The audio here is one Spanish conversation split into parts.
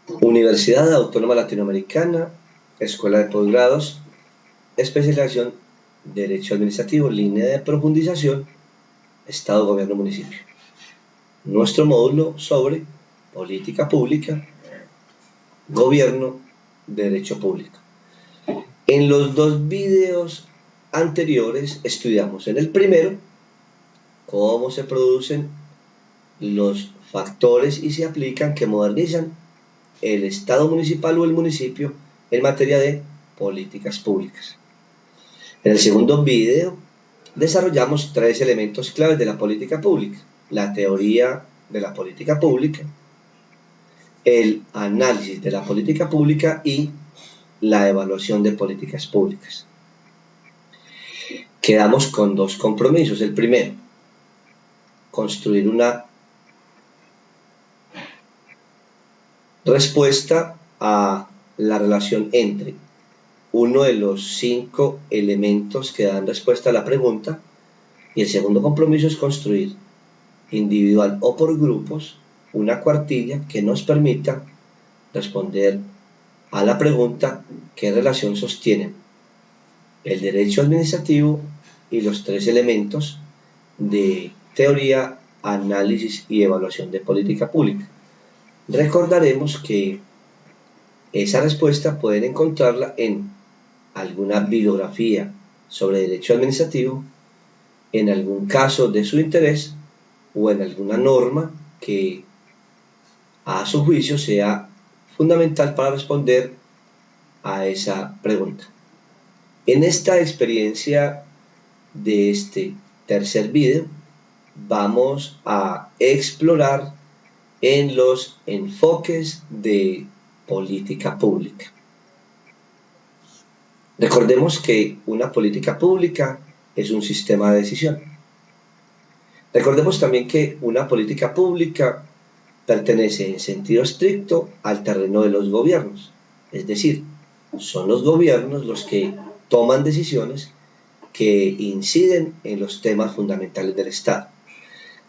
Universidad Autónoma Latinoamericana, Escuela de Posgrados, especialización Derecho Administrativo, línea de profundización, Estado, Gobierno, Municipio. Nuestro módulo sobre política pública, gobierno, derecho público. En los dos videos anteriores estudiamos en el primero cómo se producen los factores y se aplican que modernizan el Estado municipal o el municipio en materia de políticas públicas. En el segundo video desarrollamos tres elementos claves de la política pública: la teoría de la política pública, el análisis de la política pública y la evaluación de políticas públicas. Quedamos con dos compromisos. El primero, construir una respuesta a la relación entre uno de los 5 elementos que dan respuesta a la pregunta, y el segundo compromiso es construir individual o por grupos una cuartilla que nos permita responder a la pregunta: ¿qué relación sostienen el derecho administrativo y los tres elementos de teoría, análisis y evaluación de política pública? Recordaremos que esa respuesta pueden encontrarla en alguna bibliografía sobre derecho administrativo, en algún caso de su interés o en alguna norma que a su juicio sea fundamental para responder a esa pregunta. En esta experiencia de este tercer video vamos a explorar en los enfoques de política pública. Recordemos que una política pública es un sistema de decisión. Recordemos también que una política pública pertenece en sentido estricto al terreno de los gobiernos, es decir, son los gobiernos los que toman decisiones que inciden en los temas fundamentales del Estado.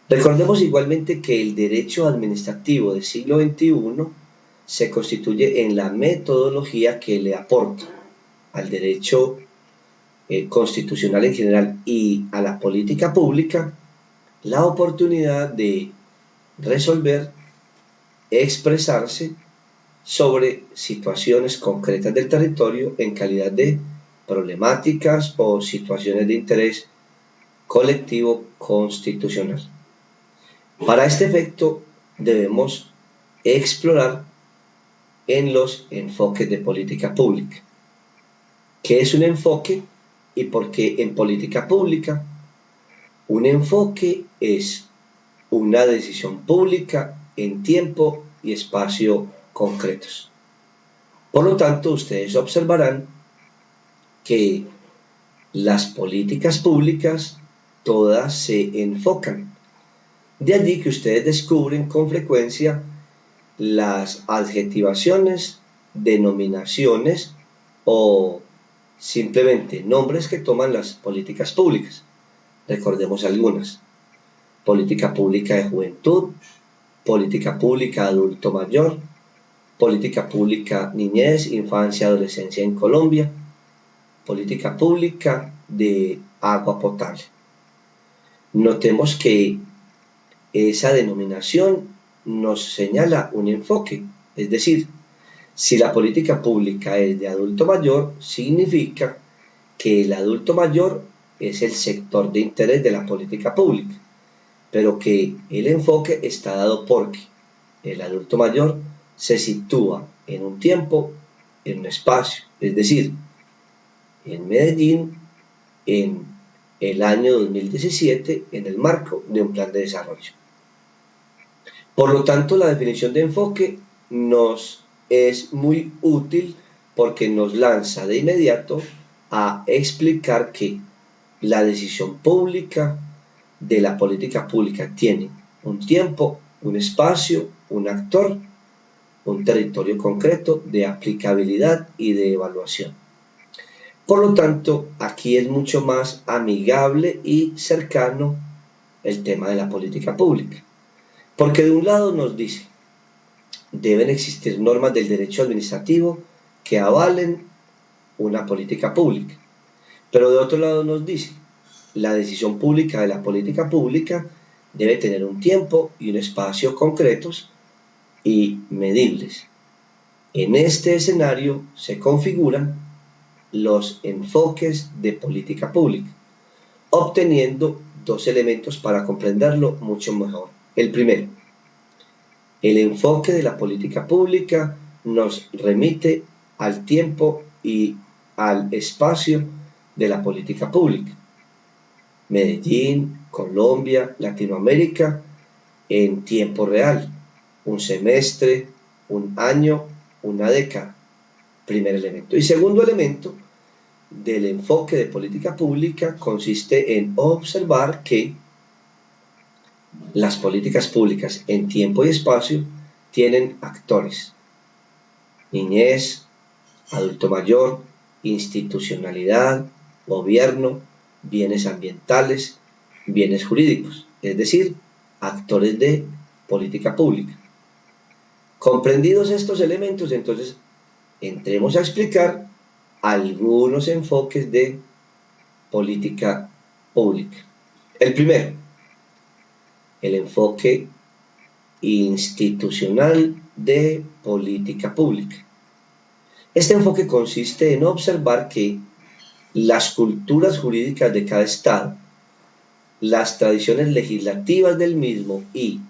Recordemos igualmente que el derecho administrativo del siglo XXI se constituye en la metodología que le aporta al derecho constitucional en general y a la política pública la oportunidad de resolver, expresarse sobre situaciones concretas del territorio en calidad de problemáticas o situaciones de interés colectivo constitucional. Para este efecto debemos explorar en los enfoques de política pública. ¿Qué es un enfoque y por qué en política pública? Un enfoque es una decisión pública en tiempo y espacio concretos. Por lo tanto, ustedes observarán que las políticas públicas todas se enfocan. De allí que ustedes descubren con frecuencia las adjetivaciones, denominaciones o simplemente nombres que toman las políticas públicas. Recordemos algunas: política pública de juventud, política pública adulto mayor, política pública niñez, infancia, adolescencia en Colombia, política pública de agua potable. Notemos que esa denominación nos señala un enfoque, es decir, si la política pública es de adulto mayor, significa que el adulto mayor es el sector de interés de la política pública, pero que el enfoque está dado porque el adulto mayor se sitúa en un tiempo, en un espacio, es decir, en Medellín, en el año 2017, en el marco de un plan de desarrollo. Por lo tanto, la definición de enfoque nos es muy útil porque nos lanza de inmediato a explicar que la decisión pública de la política pública tiene un tiempo, un espacio, un actor, un territorio concreto de aplicabilidad y de evaluación. Por lo tanto, aquí es mucho más amigable y cercano el tema de la política pública, porque de un lado nos dice deben existir normas del derecho administrativo que avalen una política pública. Pero de otro lado nos dice, la decisión pública de la política pública debe tener un tiempo y un espacio concretos y medibles. En este escenario se configuran los enfoques de política pública, obteniendo dos elementos para comprenderlo mucho mejor. El primero, el enfoque de la política pública nos remite al tiempo y al espacio de la política pública. Medellín, Colombia, Latinoamérica, en tiempo real, un semestre, un año, una década, primer elemento. Y segundo elemento del enfoque de política pública consiste en observar que las políticas públicas en tiempo y espacio tienen actores: niñez, adulto mayor, institucionalidad, gobierno, bienes ambientales, bienes jurídicos, es decir, actores de política pública. Comprendidos estos elementos, entonces entremos a explicar algunos enfoques de política pública. El primero, el enfoque institucional de política pública. Este enfoque consiste en observar que las culturas jurídicas de cada estado, las tradiciones legislativas del mismo y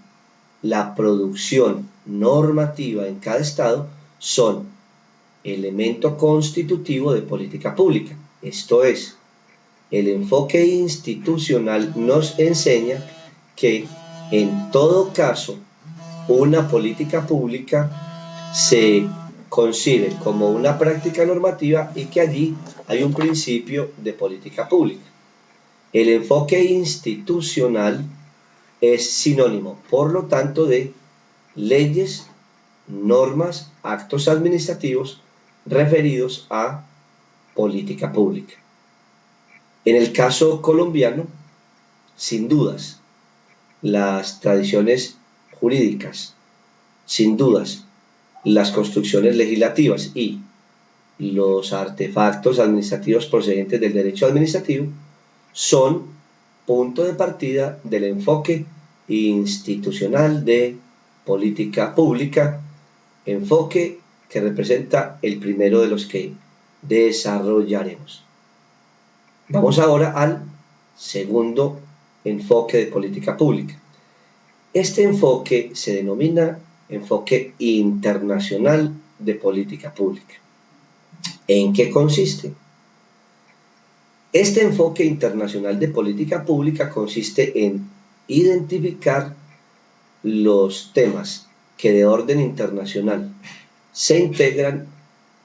la producción normativa en cada estado son elemento constitutivo de política pública. Esto es, el enfoque institucional nos enseña que en todo caso una política pública se concibe como una práctica normativa y que allí hay un principio de política pública. El enfoque institucional es sinónimo, por lo tanto, de leyes, normas, actos administrativos referidos a política pública. En el caso colombiano, sin dudas, las tradiciones jurídicas, sin dudas, las construcciones legislativas y los artefactos administrativos procedentes del derecho administrativo son punto de partida del enfoque institucional de política pública, enfoque que representa el primero de los que desarrollaremos. Vamos ahora al segundo enfoque de política pública. Este enfoque se denomina enfoque internacional de política pública. ¿En qué consiste? Este enfoque internacional de política pública consiste en identificar los temas que de orden internacional se integran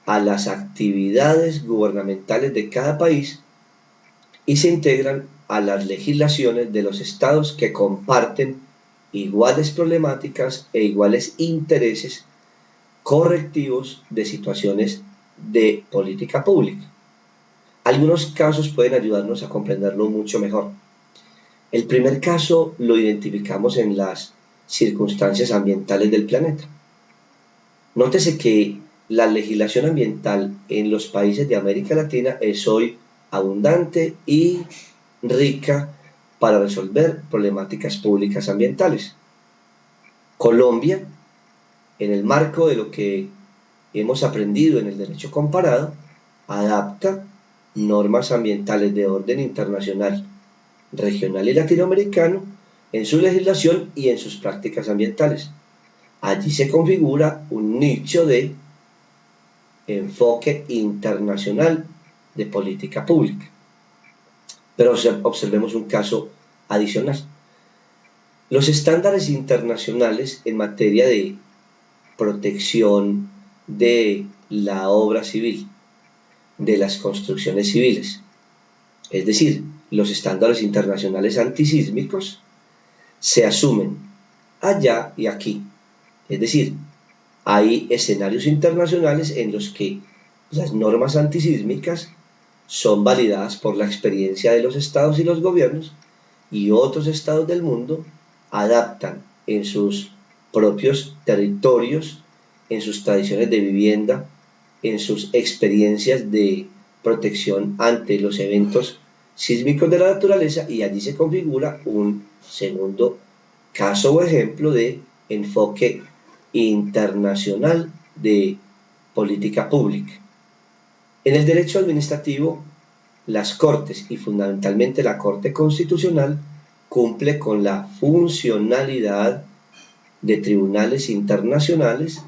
a las actividades gubernamentales de cada país y se integran a las legislaciones de los estados que comparten iguales problemáticas e iguales intereses correctivos de situaciones de política pública. Algunos casos pueden ayudarnos a comprenderlo mucho mejor. El primer caso lo identificamos en las circunstancias ambientales del planeta. Nótese que la legislación ambiental en los países de América Latina es hoy abundante y rica para resolver problemáticas públicas ambientales. Colombia, en el marco de lo que hemos aprendido en el derecho comparado, adapta normas ambientales de orden internacional, regional y latinoamericano en su legislación y en sus prácticas ambientales. Allí se configura un nicho de enfoque internacional de política pública. Pero observemos un caso adicional. Los estándares internacionales en materia de protección de la obra civil, de las construcciones civiles, es decir, los estándares internacionales antisísmicos, se asumen allá y aquí. Es decir, hay escenarios internacionales en los que las normas antisísmicas son validadas por la experiencia de los estados y los gobiernos, y otros estados del mundo adaptan en sus propios territorios, en sus tradiciones de vivienda, en sus experiencias de protección ante los eventos sísmicos de la naturaleza, y allí se configura un segundo caso o ejemplo de enfoque internacional de política pública. En el derecho administrativo, las Cortes y fundamentalmente la Corte Constitucional cumple con la funcionalidad de tribunales internacionales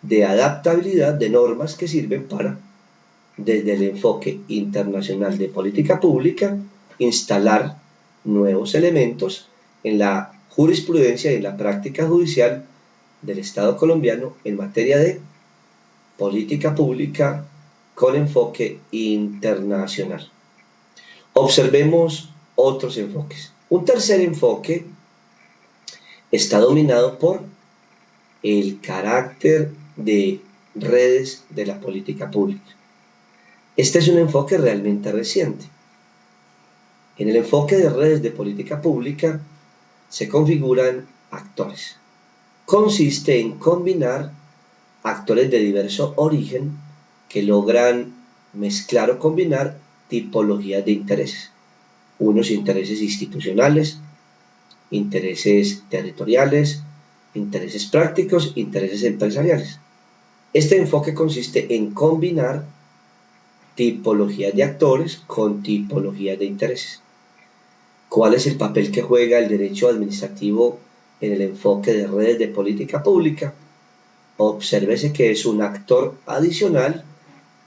de adaptabilidad de normas que sirven para, desde el enfoque internacional de política pública, instalar nuevos elementos en la jurisprudencia y en la práctica judicial del Estado colombiano en materia de política pública con enfoque internacional. Observemos otros enfoques. Un tercer enfoque está dominado por el carácter de redes de la política pública. Este es un enfoque realmente reciente. En el enfoque de redes de política pública se configuran actores. Consiste en combinar actores de diverso origen que logran mezclar o combinar tipologías de intereses. Unos intereses institucionales, intereses territoriales, intereses prácticos, intereses empresariales. Este enfoque consiste en combinar tipologías de actores con tipologías de intereses. ¿Cuál es el papel que juega el derecho administrativo en el enfoque de redes de política pública? Obsérvese que es un actor adicional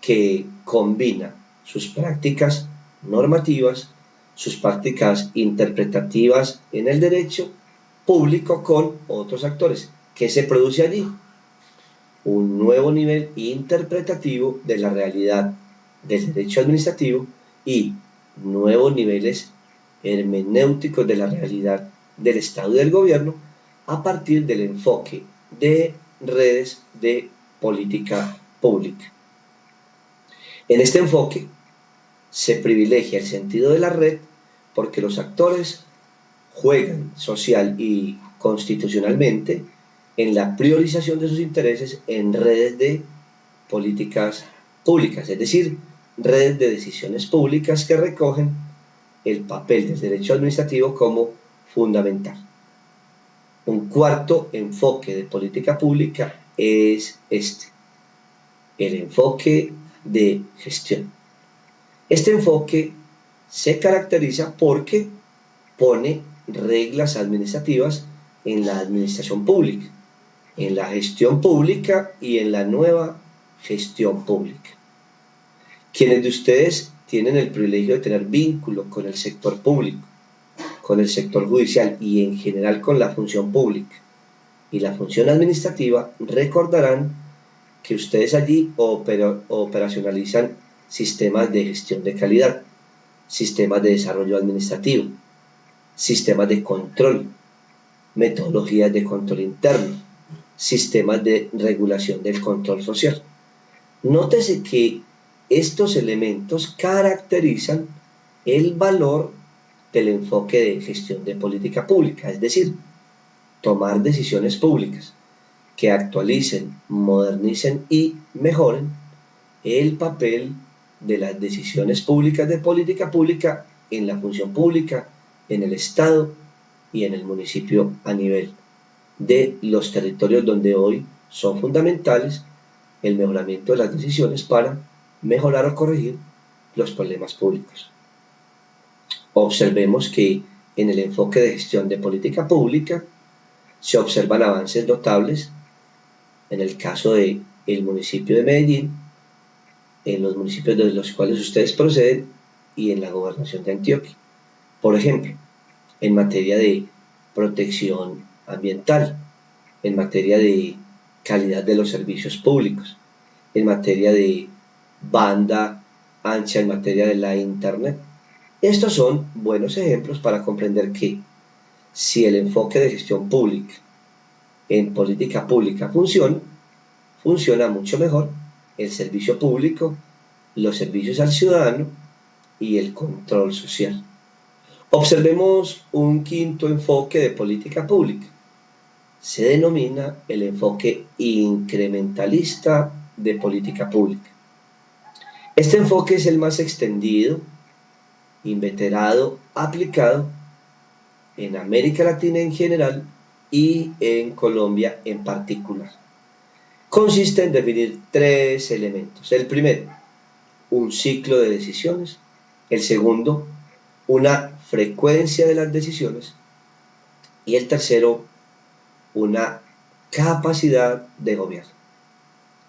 que combina sus prácticas normativas, sus prácticas interpretativas en el derecho público con otros actores. ¿Qué se produce allí? Un nuevo nivel interpretativo de la realidad del derecho administrativo y nuevos niveles hermenéuticos de la realidad del Estado y del gobierno a partir del enfoque de redes de política pública. En este enfoque se privilegia el sentido de la red porque los actores juegan social y constitucionalmente en la priorización de sus intereses en redes de políticas públicas, es decir, redes de decisiones públicas que recogen el papel del derecho administrativo como fundamental. Un cuarto enfoque de política pública es este, el enfoque de gestión. Este enfoque se caracteriza porque pone reglas administrativas en la administración pública, en la gestión pública y en la nueva gestión pública. Quienes de ustedes tienen el privilegio de tener vínculo con el sector público, con el sector judicial y en general con la función pública y la función administrativa, recordarán que ustedes allí operacionalizan sistemas de gestión de calidad, sistemas de desarrollo administrativo, sistemas de control, metodologías de control interno, sistemas de regulación del control social. Nótese que estos elementos caracterizan el valor del enfoque de gestión de política pública, es decir, tomar decisiones públicas que actualicen, modernicen y mejoren el papel de las decisiones públicas de política pública en la función pública, en el Estado y en el municipio a nivel de los territorios donde hoy son fundamentales el mejoramiento de las decisiones para mejorar o corregir los problemas públicos. Observemos que en el enfoque de gestión de política pública se observan avances notables en el caso del municipio de Medellín, en los municipios de los cuales ustedes proceden y en la gobernación de Antioquia. Por ejemplo, en materia de protección ambiental, en materia de calidad de los servicios públicos, en materia de banda ancha, en materia de la internet. Estos son buenos ejemplos para comprender que si el enfoque de gestión pública en política pública funciona mucho mejor el servicio público, los servicios al ciudadano y el control social. Observemos un quinto enfoque de política pública. se denomina el enfoque incrementalista de política pública. Este enfoque es el más extendido, inveterado, aplicado en América Latina en general y en Colombia en particular. Consiste en definir tres elementos. El primero, un ciclo de decisiones. El segundo, una frecuencia de las decisiones. Y el tercero, una capacidad de gobierno.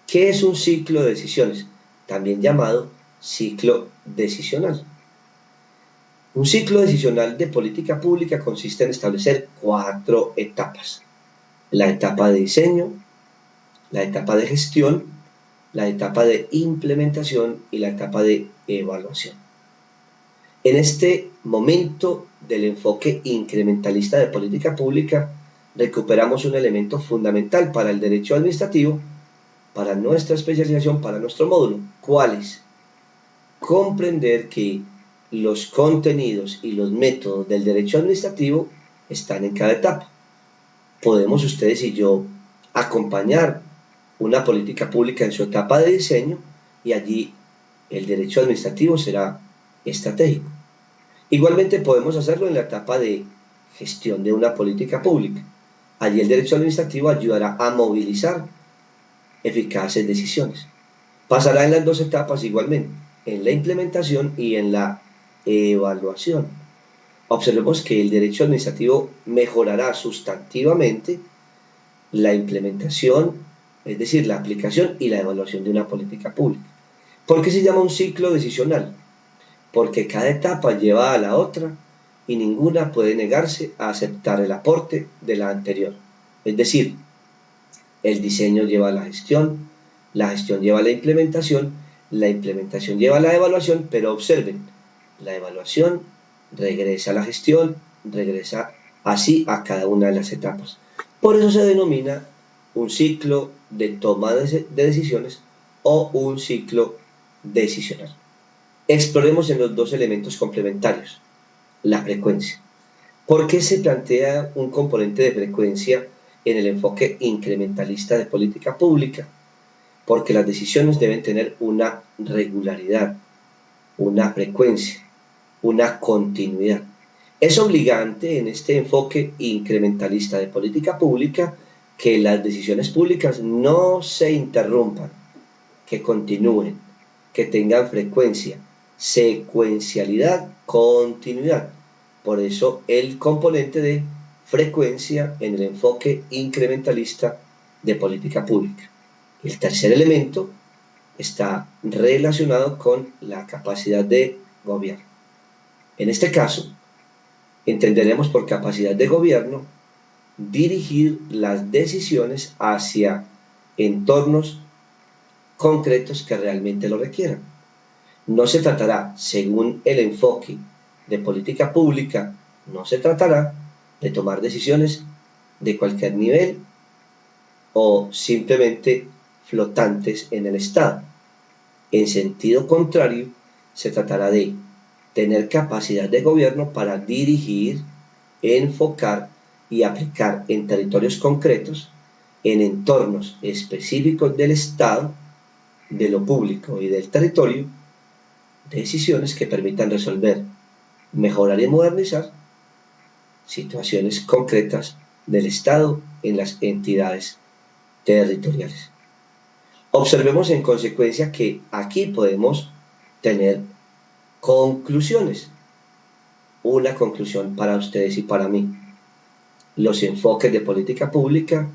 ¿Qué es un ciclo de decisiones? También llamado ciclo decisional. Un ciclo decisional de política pública consiste en establecer 4 etapas. La etapa de diseño, la etapa de gestión, la etapa de implementación y la etapa de evaluación. En este momento del enfoque incrementalista de política pública, recuperamos un elemento fundamental para el derecho administrativo, para nuestra especialización, para nuestro módulo. ¿Cuál es? Comprender que los contenidos y los métodos del derecho administrativo están en cada etapa. Podemos ustedes y yo acompañar una política pública en su etapa de diseño y allí el derecho administrativo será estratégico. Igualmente podemos hacerlo en la etapa de gestión de una política pública. Allí el derecho administrativo ayudará a movilizar eficaces decisiones. Pasará en las 2 etapas igualmente, en la implementación y en la evaluación. Observemos que el derecho administrativo mejorará sustantivamente la implementación, es decir, la aplicación y la evaluación de una política pública. ¿Por qué se llama un ciclo decisional? Porque cada etapa lleva a la otra y ninguna puede negarse a aceptar el aporte de la anterior. Es decir, el diseño lleva a la gestión lleva a la implementación lleva a la evaluación, pero observen, la evaluación regresa a la gestión, regresa así a cada una de las etapas. Por eso se denomina un ciclo de toma de decisiones o un ciclo decisional. Exploremos en los 2 elementos complementarios, la frecuencia. ¿Por qué se plantea un componente de frecuencia en el enfoque incrementalista de política pública? Porque las decisiones deben tener una regularidad, una frecuencia, una continuidad. Es obligante en este enfoque incrementalista de política pública que las decisiones públicas no se interrumpan, que continúen, que tengan frecuencia, secuencialidad, continuidad. Por eso el componente de frecuencia en el enfoque incrementalista de política pública. El tercer elemento está relacionado con la capacidad de gobierno. En este caso, entenderemos por capacidad de gobierno dirigir las decisiones hacia entornos concretos que realmente lo requieran. No se tratará, según el enfoque de política pública, no se tratará de tomar decisiones de cualquier nivel o simplemente flotantes en el Estado. En sentido contrario, se tratará de tener capacidad de gobierno para dirigir, enfocar y aplicar en territorios concretos, en entornos específicos del Estado, de lo público y del territorio, decisiones que permitan resolver, mejorar y modernizar situaciones concretas del Estado en las entidades territoriales. Observemos en consecuencia que aquí podemos tener conclusiones. Una conclusión para ustedes y para mí. Los enfoques de política pública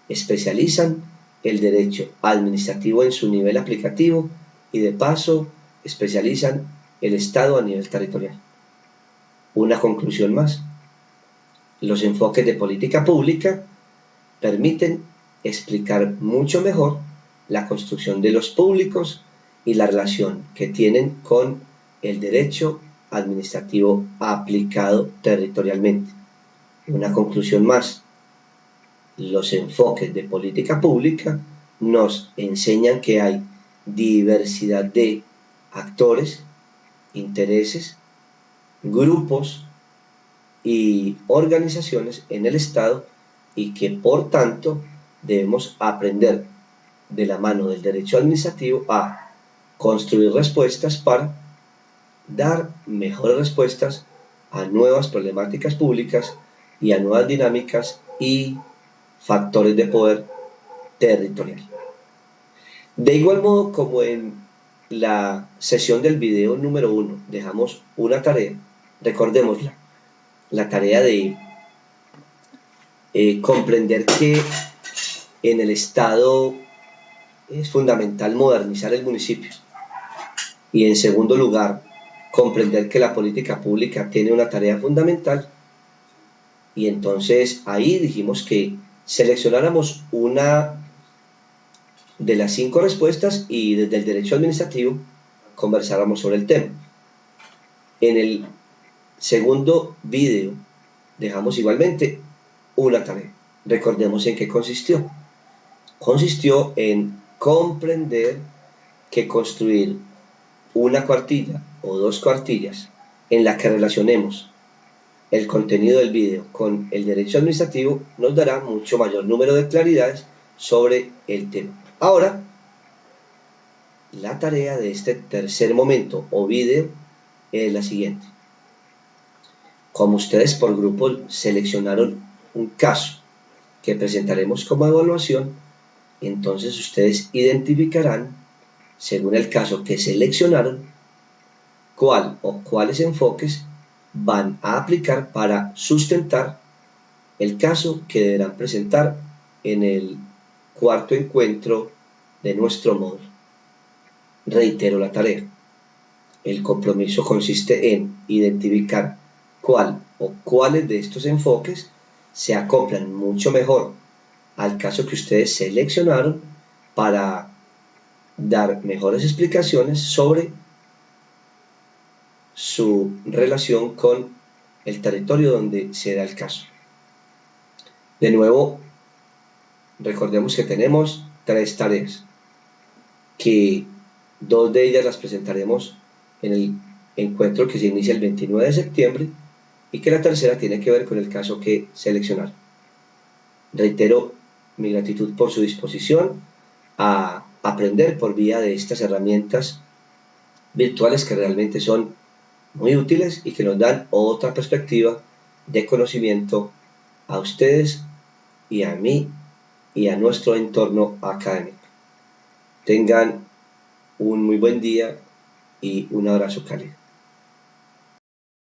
especializan el derecho administrativo en su nivel aplicativo y de paso especializan el Estado a nivel territorial. Una conclusión más. Los enfoques de política pública permiten explicar mucho mejor la construcción de los públicos y la relación que tienen con el derecho administrativo aplicado territorialmente. Una conclusión más. Los enfoques de política pública nos enseñan que hay diversidad de actores, intereses, grupos y organizaciones en el Estado y que por tanto debemos aprender de la mano del derecho administrativo a construir respuestas para dar mejores respuestas a nuevas problemáticas públicas y a nuevas dinámicas y factores de poder territorial. De igual modo, como en la sesión del video número 1 dejamos una tarea, recordémosla, la tarea de comprender que en el Estado es fundamental modernizar el municipio y, en segundo lugar, comprender que la política pública tiene una tarea fundamental, y entonces ahí dijimos que seleccionáramos una de las 5 respuestas y desde el derecho administrativo conversáramos sobre el tema. En el segundo video dejamos igualmente una tarea. Recordemos en qué consistió. Consistió en comprender que construir una cuartilla o 2 cuartillas en la que relacionemos el contenido del video con el derecho administrativo nos dará mucho mayor número de claridades sobre el tema. Ahora, la tarea de este tercer momento o video es la siguiente. Como ustedes por grupo seleccionaron un caso que presentaremos como evaluación, entonces ustedes identificarán, según el caso que seleccionaron, cuál o cuáles enfoques van a aplicar para sustentar el caso que deberán presentar en el cuarto encuentro de nuestro módulo. Reitero la tarea. El compromiso consiste en identificar cuál o cuáles de estos enfoques se acoplan mucho mejor al caso que ustedes seleccionaron para dar mejores explicaciones sobre su relación con el territorio donde se da el caso. De nuevo, recordemos que tenemos 3 tareas, que 2 de ellas las presentaremos en el encuentro que se inicia el 29 de septiembre y que la tercera tiene que ver con el caso que seleccionaron. Reitero mi gratitud por su disposición a aprender por vía de estas herramientas virtuales que realmente son muy útiles y que nos dan otra perspectiva de conocimiento a ustedes y a mí y a nuestro entorno académico. Tengan un muy buen día y un abrazo cálido.